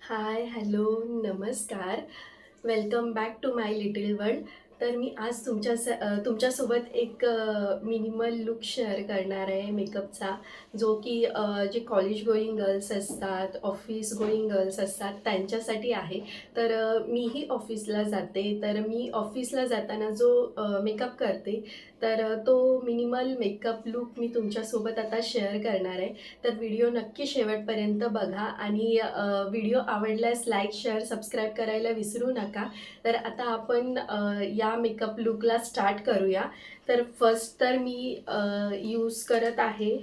हाय, hello, नमस्कार. Welcome back to my little world. तर मी आज तुमच्यासोबत एक मिनिमल लूक शेअर करणार आहे मेकअपचा, जो की जे कॉलेज गोईंग गर्ल्स असतात, ऑफिस गोईंग गर्ल्स असतात, त्यांच्यासाठी आहे. तर मीही ऑफिसला जाते, तर मी ऑफिसला जाताना जो मेकअप करते, तर तो मिनिमल मेकअप लूक मी तुमच्यासोबत आता शेअर करणार आहे. तर व्हिडिओ नक्की शेवटपर्यंत बघा आणि व्हिडिओ आवडल्यास लाईक, शेअर, सबस्क्राईब करायला विसरू नका. तर आता आपण या मेकअप लूकला स्टार्ट करूया. तर फर्स्ट तर मी यूज करत आहे,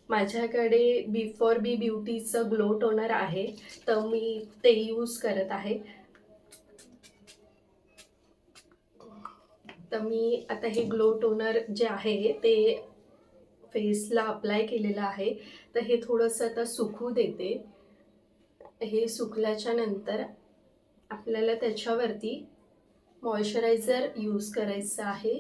माझ्याकडे बिफोर बी ब्युटीचं ग्लो टोनर आहे, तर मी ते यूज करत आहे. तर मी आता हे ग्लो टोनर जे आहे ते फेसला अप्लाय केलेलं आहे. तर हे थोडंसं आता सुकू देते. हे सुकल्याच्या नंतर आपल्याला त्याच्यावरती मॉइश्चरायझर यूज करायचं आहे.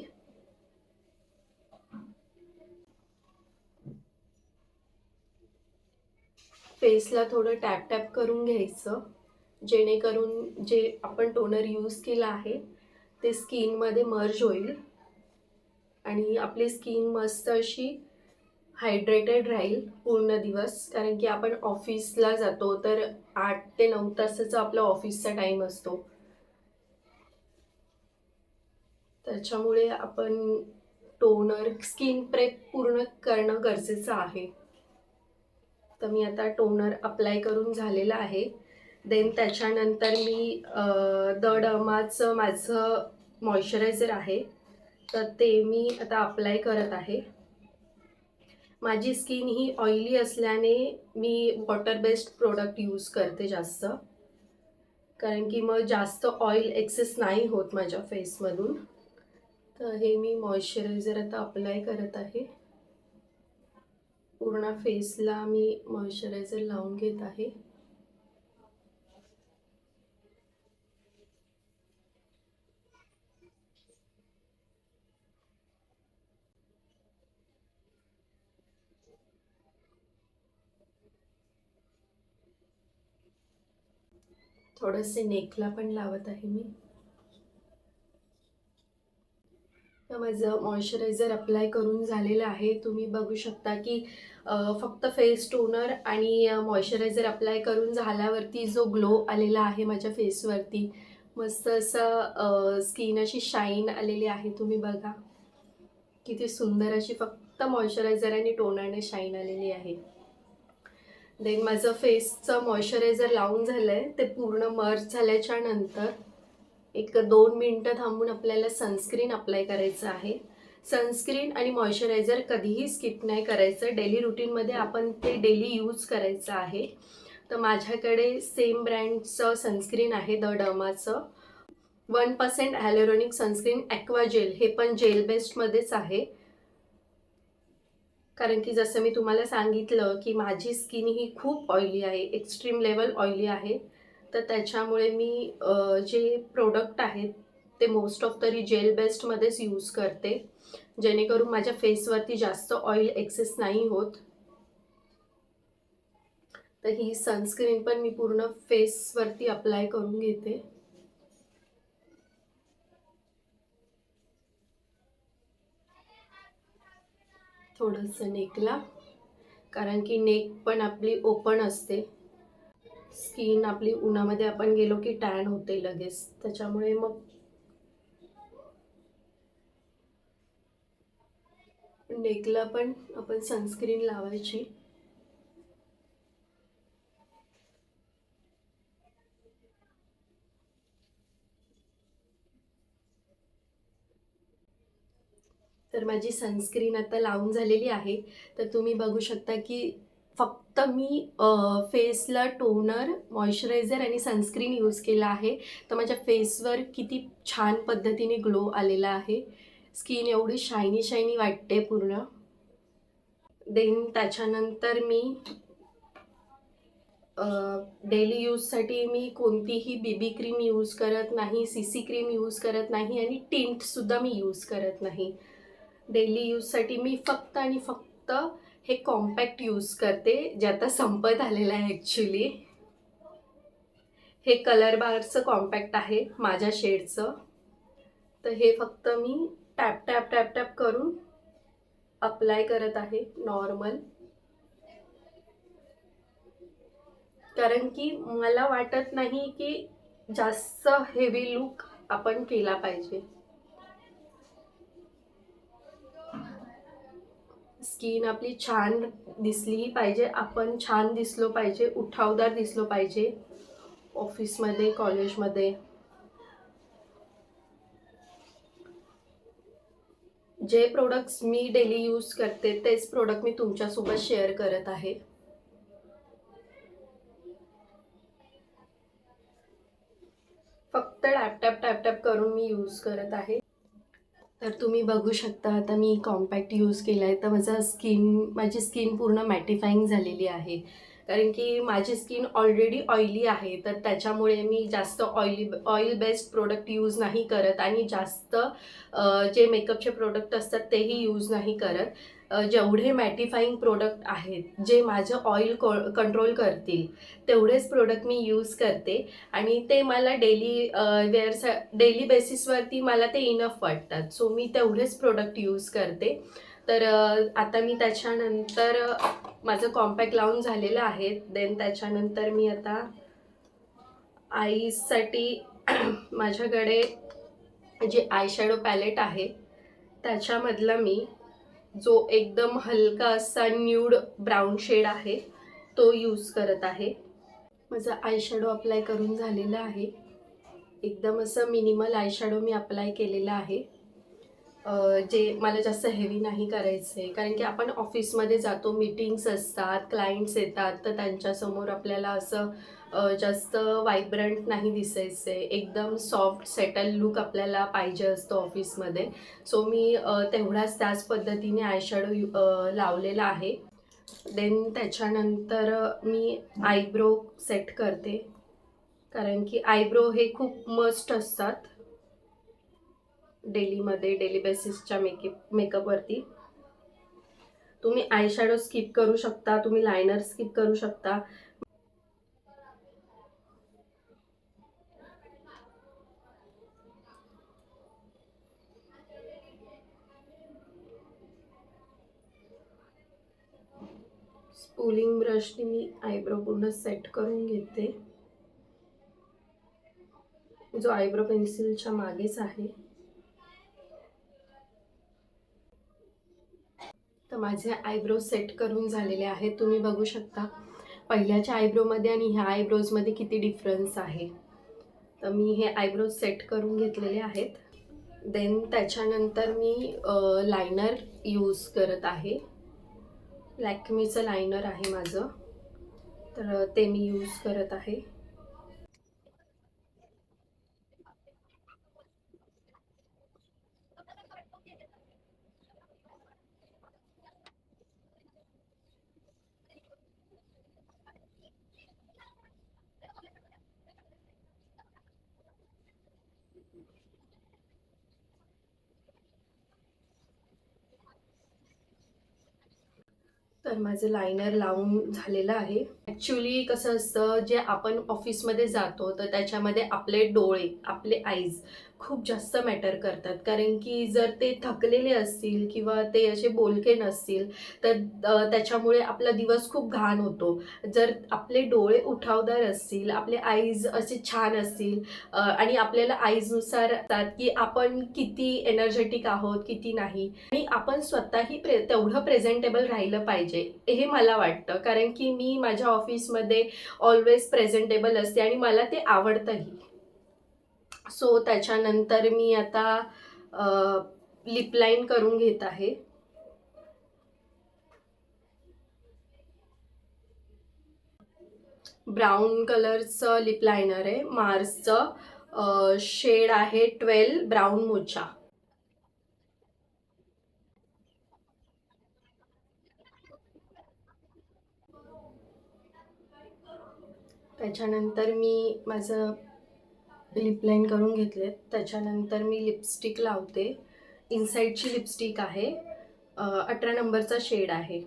फेसला थोडं टॅप टॅप करून घ्यायचं, जेणेकरून जे आपण टोनर यूज केलं आहे ते स्किनमध्ये मर्ज होईल आणि आपली स्किन मस्त अशी हायड्रेटेड राहील पूर्ण दिवस. कारण की आपण ऑफिसला जातो, तर 8 ते 9 तासाचा आपला ऑफिसचा टाईम असतो. त्याच्यामुळे आपण टोनर, स्किन प्रेप पूर्ण करणं गरजेचं आहे. तर मी आता टोनर अप्लाय करून झालेलं आहे. देन त्याच्यानंतर मी द डर्माचं माझं मॉइश्चरायझर आहे, तर ते मी आता अप्लाय करत आहे. माझी स्किन ही ऑइली असल्याने मी वॉटर बेस्ड प्रोडक्ट यूज करते जास्त, कारण की मग जास्त ऑइल एक्सेस नाही होत माझ्या फेसमधून. तर हे मी मॉइश्चरायझर आता अप्लाय करत आहे. पूर्ण फेसला मी मॉइश्चरायझर लावून घेत आहे. थोडेसे नेकला पण लावत आहे मी. तर माझं मॉइश्चरायझर अप्लाय करून झालेलं आहे. तुम्ही बघू शकता की फक्त फेस टोनर आणि मॉइश्चरायझर अप्लाय करून झाल्यावरती जो ग्लो आलेला आहे माझ्या फेसवरती, मस्त असं स्किन अशी शाईन आलेली आहे. तुम्ही बघा किती सुंदर अशी फक्त मॉइश्चरायझर आणि टोनरने शाईन आलेली आहे. देन माझं फेसचं मॉइश्चरायझर लावून झालं आहे. ते पूर्ण मर्ज झाल्याच्या नंतर एक 2 मिनटं थांबून आपल्याला सनस्क्रीन अप्लाय करायचं आहे. सनस्क्रीन आणि मॉइश्चरायझर कधीही स्किप नाही करायचं. डेली रुटीनमध्ये आपण ते डेली यूज करायचं आहे. तर माझ्याकडे सेम ब्रँडचं सनस्क्रीन आहे, द डर्माचं 1% ॲल्युरोनिक सनस्क्रीन ॲक्वा जेल. हे पण जेल बेस्डमध्येच आहे. कारण की जसं मी तुम्हाला सांगितलं की माझी स्किन ही खूप ऑइली आहे, एक्स्ट्रीम लेवल ऑइली आहे. तर त्याच्यामुळे मी जे प्रोडक्ट आहेत ते मोस्ट ऑफ तरी जेल बेस्डमध्येच यूज करते, जेणेकरून माझ्या फेसवरती जास्त ऑइल एक्सेस नाही होत. तर ही सनस्क्रीन पण मी पूर्ण फेसवरती अप्लाय करून घेते. थोडंसं नेकला, कारण की नेक पण आपली ओपन असते. स्किन आपली उन्हामध्ये आपण गेलो की टॅन होते लगेच, त्याच्यामुळे मग नेकला पण आपण सनस्क्रीन लावायची. तर माझी सनस्क्रीन आता लावून झालेली आहे. तर तुम्ही बघू शकता की फक्त मी फेसला टोनर, मॉइश्चरायझर आणि सनस्क्रीन यूज केला आहे. तर माझ्या फेसवर किती छान पद्धतीने ग्लो आलेला आहे. स्किन एवढी शायनी शायनी वाटते पूर्ण. देन त्याच्यानंतर मी डेली यूजसाठी मी कोणतीही बीबी क्रीम यूज करत नाही, सीसी क्रीम यूज करत नाही आणि टिंटसुद्धा मी यूज करत नाही. डेली यूजसाठी मी फक्त आणि फक्त हे कॉम्पॅक्ट यूज करते, जे आता संपत आलेलं आहे ॲक्च्युली. हे कलर बारचं कॉम्पॅक्ट आहे माझ्या शेडचं. तर हे फक्त मी टॅप टॅप टॅप टॅप करून अप्लाय करत आहे नॉर्मल, कारण की मला वाटत नाही की जास्त हेवी लुक आपण केला पाहिजे. स्किन आपली छान दिसली पाहिजे, आपण छान दिसलो पाहिजे, उठावदार दिसलो पाहिजे ऑफिसमध्ये, कॉलेजमध्ये. जे प्रोडक्ट्स मी डेली यूज करते तेच प्रोडक्ट मी तुमच्यासोबत शेअर करत आहे. फक्त टॅप टॅप टॅप टॅप करून मी यूज करत आहे. तर तुम्ही बघू शकता आता मी कॉम्पॅक्ट यूज केला आहे, तर माझी स्किन पूर्ण मॅटिफाईंग झालेली आहे. कारण की माझी स्किन ऑलरेडी ऑइली आहे, तर त्याच्यामुळे मी जास्त ऑइल बेस्ड प्रोडक्ट यूज नाही करत आणि जास्त जे मेकअपचे प्रोडक्ट असतात तेही यूज नाही करत. जेवढे मॅटिफाईंग प्रोडक्ट आहेत जे माझं ऑइल कंट्रोल करतील तेवढेच प्रोडक्ट मी यूज करते आणि ते मला डेली बेसिसवरती मला ते इनफ वाटतात. सो मी तेवढेच प्रोडक्ट यूज करते. तर आता मी त्याच्यानंतर माझं कॉम्पॅक्ट लावून झालेलं आहे. देन त्याच्यानंतर मी आता आईजसाठी माझ्याकडे जे आय शॅडो पॅलेट आहे त्याच्यामधला मी जो एकदम हलका असा न्यूड ब्राऊन शेड आहे तो यूज करत आहे. माझं आय शॅडो अप्लाय करून झालेलं आहे. एकदम असं मिनिमल आय शॅडो मी अप्लाय केलेलं आहे. जे मला जास्त हेवी नाही करायचं आहे, कारण की आपण ऑफिसमध्ये जातो, मीटिंग्स असतात, क्लायंट्स येतात, तर त्यांच्यासमोर आपल्याला असं जास्त व्हायब्रंट नाही दिसायचं आहे. एकदम सॉफ्ट सेटल लुक आपल्याला पाहिजे असतो ऑफिसमध्ये. सो मी तेवढाच त्याच पद्धतीने आय शॅडो लावलेला आहे. देन त्याच्यानंतर मी आयब्रो सेट करते, कारण की आयब्रो हे खूप मस्ट असतात डेली बेसिसच्या मेकअपवरती. तुम्ही आय शॅडो स्किप करू शकता, तुम्ही लायनर स्किप करू शकता. स्पूलिंग ब्रशने मी आयब्रो पूर्ण सेट करून घेते, जो आयब्रो पेन्सिलच्या मागेच आहे. तर माझे आयब्रो सेट करून झालेले आहेत. तुम्ही बघू शकता पहिल्याच्या आयब्रोमध्ये आणि ह्या आयब्रोजमध्ये किती डिफरन्स आहे. तर मी हे आयब्रो सेट करून घेतलेले आहेत. देन त्याच्यानंतर मी लायनर यूज करत आहे. लॅक्मीचं लायनर आहे माझं, तर ते मी यूज करत आहे. तर माझं लायनर लावून झालेलं आहे. ॲक्च्युली कसं असतं, जे आपण ऑफिसमध्ये जातो तर त्याच्यामध्ये आपले डोळे, आपले आईज खूप जास्त मॅटर करतात. कारण की जर ते थकलेले असतील किंवा ते असे बोलके नसतील तर त्याच्यामुळे आपला दिवस खूप घाण होतो. जर आपले डोळे उठावदार असतील, आपले आईज असे छान असतील आणि आपल्याला आईजनुसार की आपण किती एनर्जेटिक आहोत, किती नाही, आणि आपण स्वतःही तेवढं प्रेझेंटेबल राहिलं पाहिजे हे मला वाटतं. कारण की मी माझ्या ऑफिसमध्ये ऑलवेज प्रेझेंटेबल असते आणि मला ते आवडतंही. सो त्याच्यानंतर मी आता लिप लाईन करून घेत आहे. ब्राऊन कलरचं लिप लायनर आहे, मार्सचं. शेड आहे 12 ब्राऊन मोचा. त्याच्यानंतर मी माझं लिप लाईन करून घेतले. त्याच्यानंतर मी लिपस्टिक लावते. इनसाईडची लिपस्टिक आहे, 18 नंबरचा शेड आहे.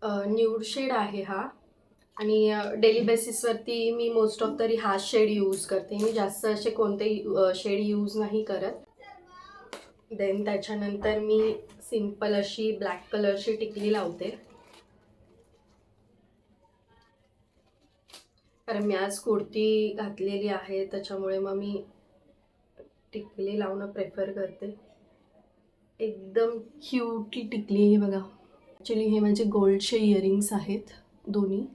न्यूड शेड आहे हा. आणि डेली बेसिसवरती मी मोस्ट ऑफ तरी हा शेड यूज करते. मी जास्त असे कोणतेही शेड यूज नाही करत. देन त्याच्यानंतर मी सिंपल अशी ब्लॅक कलरची टिकली लावते, कारण मी आज कुर्ती घातलेली आहे त्याच्यामुळे मग मी टिकली लावणं प्रेफर करते. एकदम क्यूटली टिकली आहे बघा. ॲक्च्युली हे माझे गोल्डचे इयरिंग्स आहेत दोन्ही.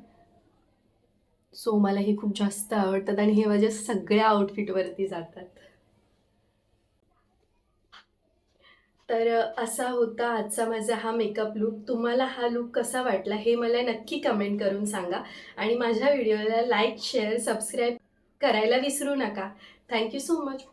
सो मला हे खूप जास्त आवडतात आणि हे माझ्या सगळ्या आउटफिटवरती जातात. तर असा होता आजचा माझा हा मेकअप लूक. तुम्हाला हा लूक कसा वाटला हे मला नक्की कमेंट करून सांगा. आणि माझ्या व्हिडिओला लाईक, शेअर, सबस्क्राईब करायला विसरू नका. Thank you so much.